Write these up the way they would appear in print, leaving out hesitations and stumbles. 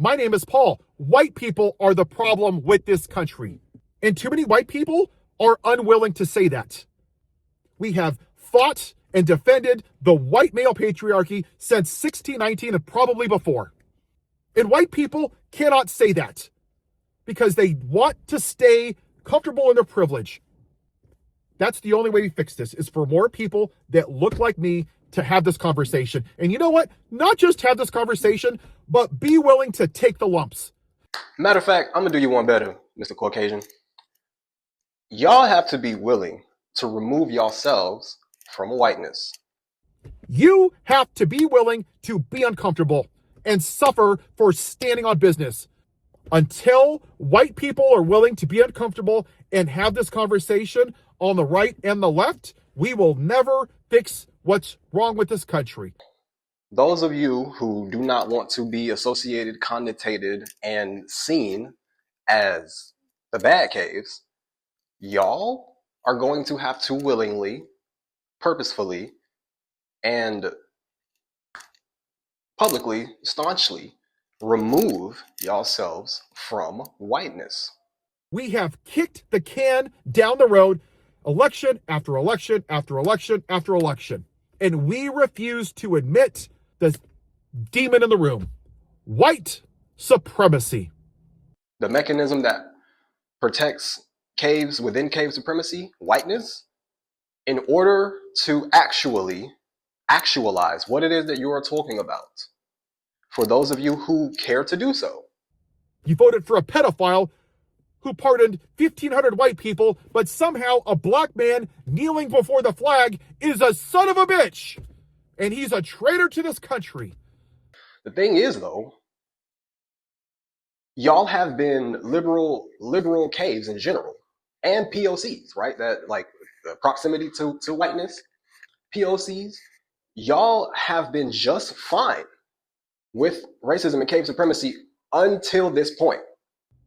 My name is Paul. White people are the problem with this country. And too many white people are unwilling to say that. We have fought and defended the white male patriarchy since 1619 and probably before. And white people cannot say that because they want to stay comfortable in their privilege. That's the only way we fix this, is for more people that look like me to have this conversation. And you know what? Not just have this conversation, but be willing to take the lumps. Matter of fact, I'm going to do you one better, Mr. Caucasian. Y'all have to be willing to remove yourselves from whiteness. You have to be willing to be uncomfortable and suffer for standing on business. Until white people are willing to be uncomfortable and have this conversation on the right and the left, we will never fix what's wrong with this country. Those of you who do not want to be associated, connotated, and seen as the bad caves, y'all are going to have to willingly, purposefully, and publicly, staunchly remove yourselves from whiteness. We have kicked the can down the road, election after election after election after election. And we refuse to admit the demon in the room. White supremacy. The mechanism that protects caves within cave supremacy, whiteness, in order to actually actualize what it is that you are talking about. For those of you who care to do so. You voted for a pedophile who pardoned 1,500 white people, but somehow a black man kneeling before the flag is a son of a bitch. And he's a traitor to this country. The thing is, though, y'all have been liberal caves in general, and POCs, right? That like proximity to whiteness, POCs, y'all have been just fine with racism and cave supremacy until this point.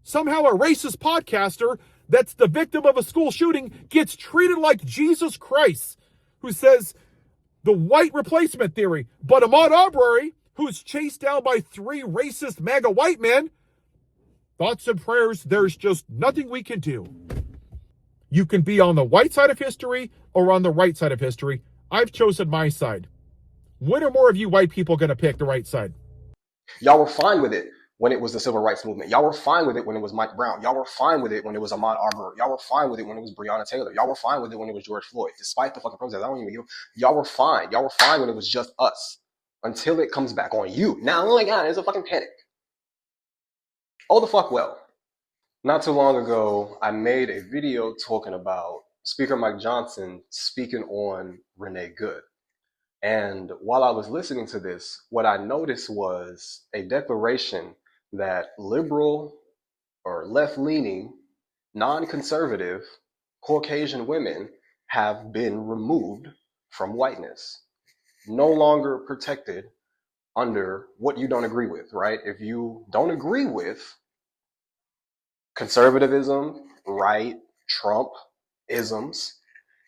Somehow a racist podcaster that's the victim of a school shooting gets treated like Jesus Christ, who says the white replacement theory. But Ahmaud Arbery, who's chased down by 3 racist MAGA white men, thoughts and prayers, there's just nothing we can do. You can be on the white side of history or on the right side of history. I've chosen my side. When are more of you white people going to pick the right side? Y'all were fine with it when it was the civil rights movement. Y'all were fine with it when it was Mike Brown. Y'all were fine with it when it was Ahmaud Arbery. Y'all were fine with it when it was Breonna Taylor. Y'all were fine with it when it was George Floyd. Despite the fucking protests, I don't even give. Y'all were fine. Y'all were fine when it was just us. Until it comes back on you. Now, oh my God, it's a fucking panic. Oh the fuck well. Not too long ago, I made a video talking about Speaker Mike Johnson speaking on Renee Good. And while I was listening to this, what I noticed was a declaration that liberal or left-leaning, non-conservative Caucasian women have been removed from whiteness, no longer protected under what you don't agree with, right? If you don't agree with conservatism, right, Trump-isms,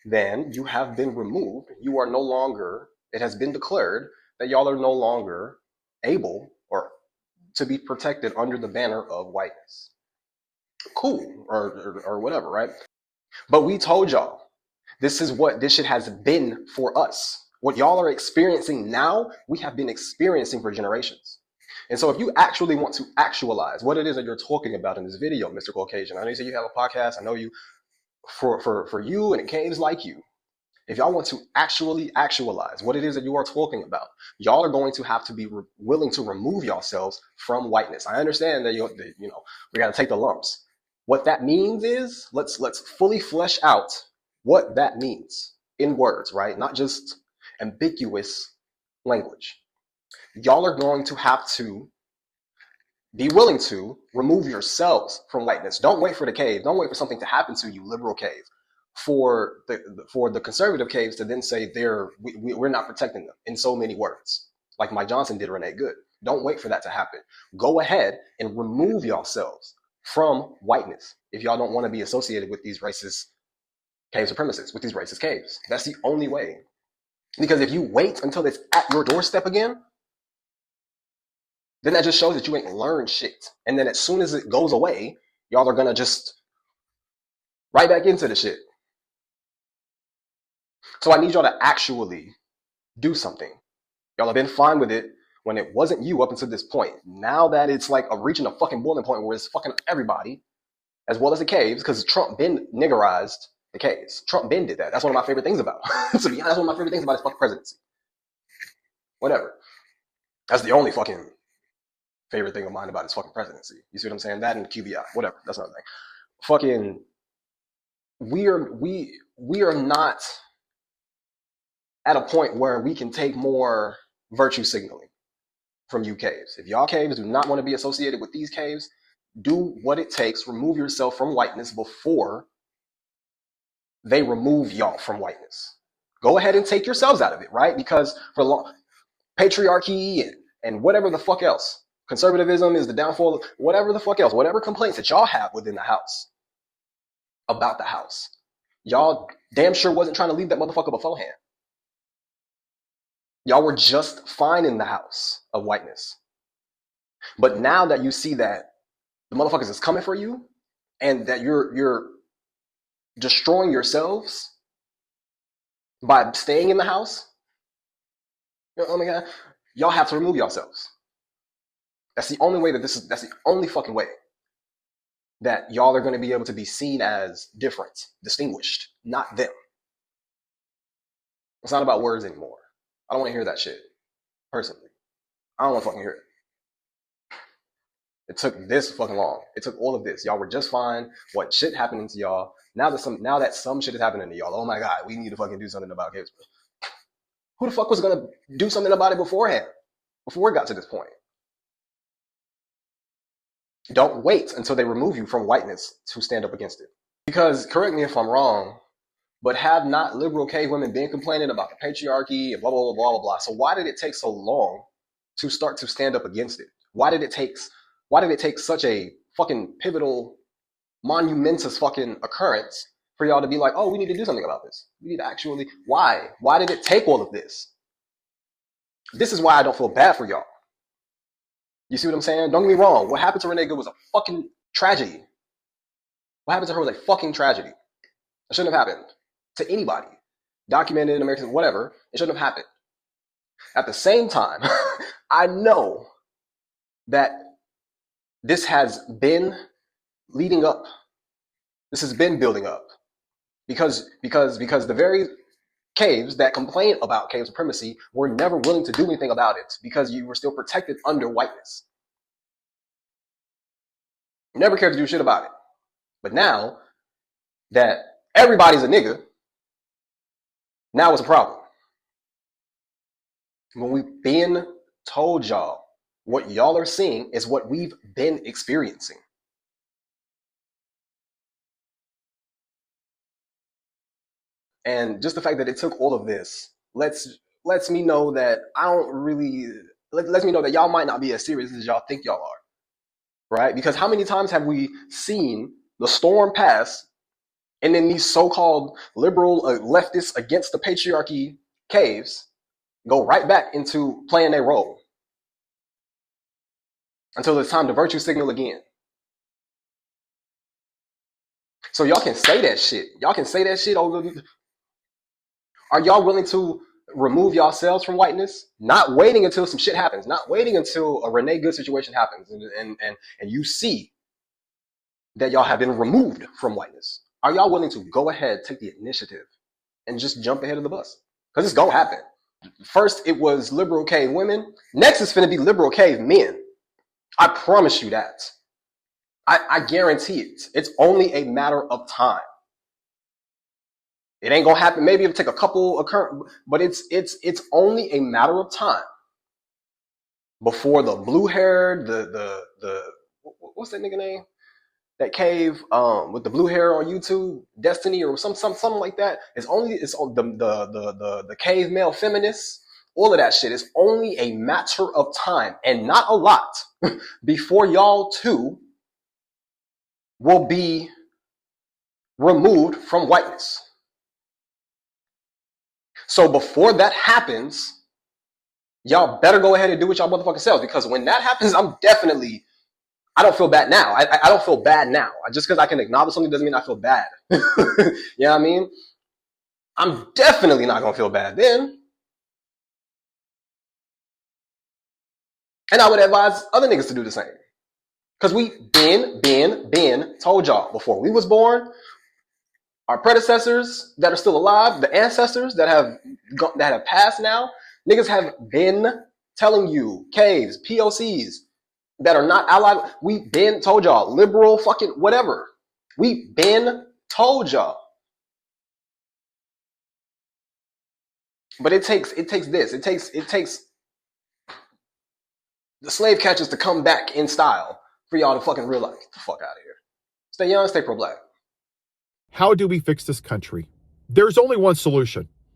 then you have been removed. You are no longer, it has been declared that y'all are no longer able or to be protected under the banner of whiteness. Cool, or whatever, right? But we told y'all, this is what this shit has been for us. What y'all are experiencing now, we have been experiencing for generations. And so if you actually want to actualize what it is that you're talking about in this video, Mr. Caucasian, I know you say you have a podcast, I know you, for you and caves like you, if y'all want to actually actualize what it is that you are talking about, y'all are going to have to be willing to remove yourselves from whiteness. I understand that we got to take the lumps. What that means is let's fully flesh out what that means in words, right? Not just ambiguous language. Y'all are going to have to be willing to remove yourselves from whiteness. Don't wait for the cave. Don't wait for something to happen to you, liberal cave, for the conservative caves to then say we're not protecting them in so many words, like Mike Johnson did Renee Good. Don't wait for that to happen. Go ahead and remove yourselves from whiteness if y'all don't want to be associated with these racist cave supremacists, with these racist caves. That's the only way. Because if you wait until it's at your doorstep again, then that just shows that you ain't learned shit. And then as soon as it goes away, y'all are gonna just right back into the shit. So I need y'all to actually do something. Y'all have been fine with it when it wasn't you up until this point. Now that it's like reaching a fucking boiling point where it's fucking everybody, as well as the caves, because Trump been niggerized the caves. Trump been did that. That's one of my favorite things about it. To be honest, that's one of my favorite things about his fucking presidency. Whatever. That's the only fucking favorite thing of mine about his fucking presidency. You see what I'm saying? That and QBI. Whatever. That's another thing. Fucking we are not at a point where we can take more virtue signaling from you caves. If y'all caves do not want to be associated with these caves, do what it takes. Remove yourself from whiteness before they remove y'all from whiteness. Go ahead and take yourselves out of it, right? Because for long, patriarchy and whatever the fuck else, conservatism is the downfall, whatever the fuck else, whatever complaints that y'all have within the house about the house, y'all damn sure wasn't trying to leave that motherfucker beforehand. Y'all were just fine in the house of whiteness. But now that you see that the motherfuckers is coming for you and that you're destroying yourselves by staying in the house, oh my God, y'all have to remove yourselves. That's the only way that's the only fucking way that y'all are going to be able to be seen as different, distinguished, not them. It's not about words anymore. I don't want to hear that shit, personally. I don't want to fucking hear it. It took this fucking long. It took all of this. Y'all were just fine. What shit happening to y'all? Now that some shit is happening to y'all, oh my God, we need to fucking do something about it. Who the fuck was gonna do something about it beforehand? Before it got to this point? Don't wait until they remove you from whiteness to stand up against it. Because, correct me if I'm wrong, but have not liberal cave women been complaining about the patriarchy and blah, blah, blah, blah, blah, blah. So why did it take so long to start to stand up against it? Why did it take such a fucking pivotal, monumentous fucking occurrence for y'all to be like, oh, we need to do something about this? We need to actually, why? Why did it take all of this? This is why I don't feel bad for y'all. You see what I'm saying? Don't get me wrong. What happened to Renee Good was a fucking tragedy. What happened to her was a fucking tragedy. It shouldn't have happened to anybody. Documented in American, whatever. It shouldn't have happened. At the same time, I know that this has been leading up. This has been building up. Because the very caves that complain about cave supremacy were never willing to do anything about it because you were still protected under whiteness. You never cared to do shit about it. But now that everybody's a nigga, now it's a problem. When we've been told y'all, what y'all are seeing is what we've been experiencing. And just the fact that it took all of this lets me know that lets me know that y'all might not be as serious as y'all think y'all are, right? Because how many times have we seen the storm pass and then these so-called liberal leftists against the patriarchy caves go right back into playing their role until it's time to virtue signal again. So y'all can say that shit. Y'all can say that shit over. Are y'all willing to remove yourselves from whiteness? Not waiting until some shit happens. Not waiting until a Renee Good situation happens and you see that y'all have been removed from whiteness. Are y'all willing to go ahead, take the initiative, and just jump ahead of the bus? Because it's gonna happen. First, it was liberal cave women. Next, it's gonna be liberal cave men. I promise you that. I guarantee it. It's only a matter of time. It ain't gonna happen. Maybe it'll take a couple occurrences, but it's only a matter of time before the blue-haired, the what's that nigga name? That cave with the blue hair on YouTube, Destiny or something like that. It's the cave male feminists, all of that shit. It's only a matter of time and not a lot before y'all too will be removed from whiteness. So before that happens, y'all better go ahead and do what y'all motherfucking selves, because when that happens, I don't feel bad now. I don't feel bad now. Just because I can acknowledge something doesn't mean I feel bad. You know what I mean? I'm definitely not gonna feel bad then. And I would advise other niggas to do the same. Because we been told y'all before we was born, our predecessors that are still alive, the ancestors that have passed now, niggas have been telling you, caves, POCs that are not allied. We been told y'all, liberal fucking whatever. We been told y'all. But it takes this. It takes the slave catchers to come back in style for y'all to fucking realize, get the fuck out of here. Stay young, stay pro-black. How do we fix this country? There's only one solution.